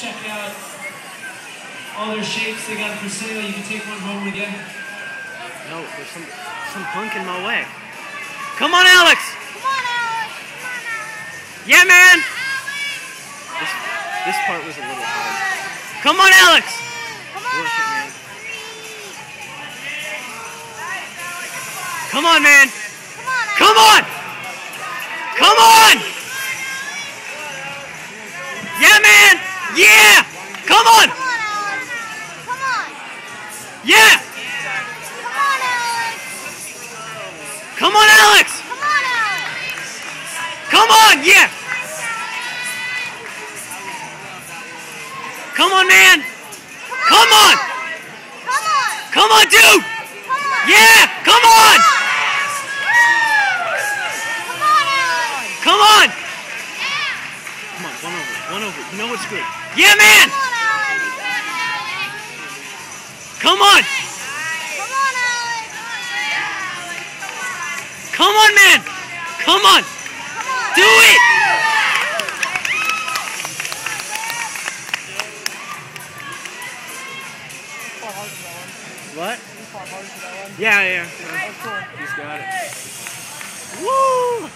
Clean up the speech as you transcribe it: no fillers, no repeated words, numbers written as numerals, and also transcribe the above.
check out all their shapes they got for sale. You can take one home with you. No, there's some punk in my way. Come on, Alex! Come on, Alex! Come on, Alex! Yeah, man! This part was a little hard. Come on, Alex! Come on, Work it, man. Alex! Come on, man! Come on, Come Alex! on! Come on! Yeah, man! Yeah! Come on! Come on, Alex! Come on! Yeah! Come on, Alex! Come on, Alex! Come on, Alex! Come on! Yeah! Come on, man! Come on! Come on! Come on, dude! Come on! Yeah! Come on! Come on, Alex! Come on! Come on, one over. You know what's good. Yeah, man! Come on, Alex! Come on! Come on, Alex! Come on, man! Come on! Come on! Do it! What? Yeah. He's got it. Woo!